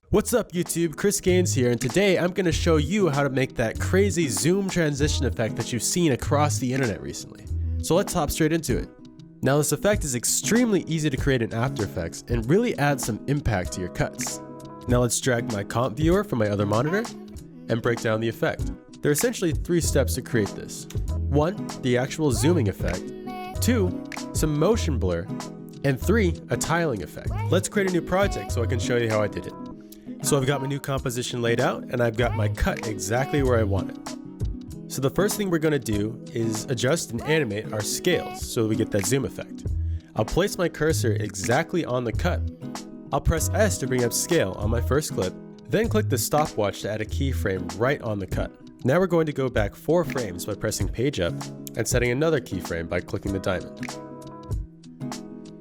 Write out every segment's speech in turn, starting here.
What's up YouTube, Chris Gaines here, and today I'm going to show you how to make that crazy zoom transition effect that you've seen across the internet recently. So let's hop straight into it. Now this effect is extremely easy to create in After Effects and really adds some impact to your cuts. Now let's drag my comp viewer from my other monitor and break down the effect. There are essentially 3 steps to create this. 1, the actual zooming effect. 2, some motion blur. And 3, a tiling effect. Let's create a new project so I can show you how I did it. So I've got my new composition laid out and I've got my cut exactly where I want it. So the first thing we're going to do is adjust and animate our scales so we get that zoom effect. I'll place my cursor exactly on the cut. I'll press S to bring up scale on my first clip, then click the stopwatch to add a keyframe right on the cut. Now we're going to go back 4 frames by pressing page up and setting another keyframe by clicking the diamond.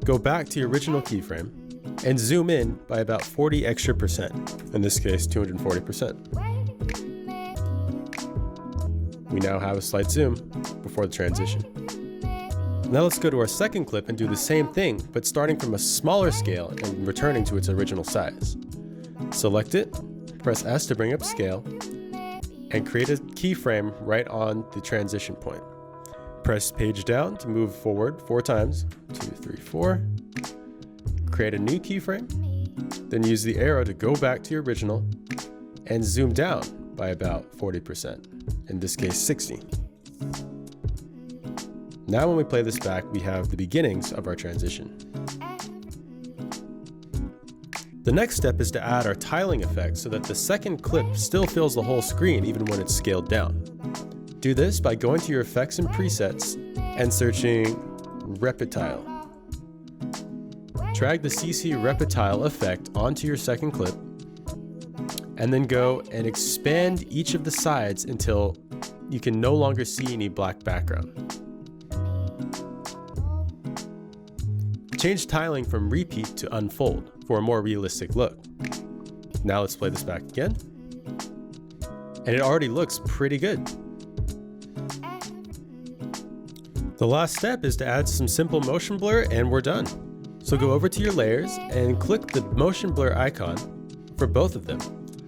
Go back to your original keyframe and zoom in by about 40 extra %, in this case 240%. We now have a slight zoom before the transition. Now let's go to our second clip and do the same thing, but starting from a smaller scale and returning to its original size. Select it, press S to bring up scale, and create a keyframe right on the transition point. Press page down to move forward 4 times, 2, 3, 4. Create a new keyframe, then use the arrow to go back to your original and zoom down by about 40%, in this case 60. Now when we play this back, we have the beginnings of our transition. The next step is to add our tiling effect so that the second clip still fills the whole screen even when it's scaled down. Do this by going to your effects and presets and searching Reptile. Drag the CC Reptile effect onto your second clip, and then go and expand each of the sides until you can no longer see any black background. Change tiling from repeat to unfold for a more realistic look. Now let's play this back again. And it already looks pretty good. The last step is to add some simple motion blur and we're done. So go over to your layers and click the motion blur icon for both of them.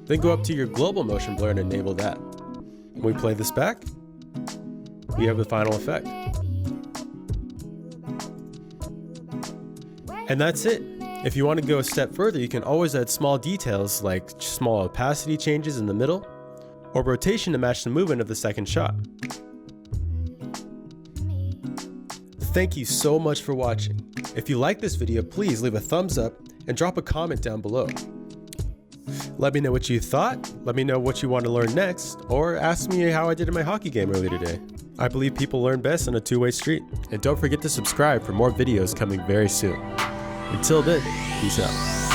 Then go up to your global motion blur and enable that. When we play this back, we have the final effect. And that's it. If you want to go a step further, you can always add small details like small opacity changes in the middle or rotation to match the movement of the second shot. Thank you so much for watching. If you like this video, please leave a thumbs up and drop a comment down below. Let me know what you thought, let me know what you want to learn next, or ask me how I did in my hockey game earlier today. I believe people learn best on a 2-way street. And don't forget to subscribe for more videos coming very soon. Until then, peace out.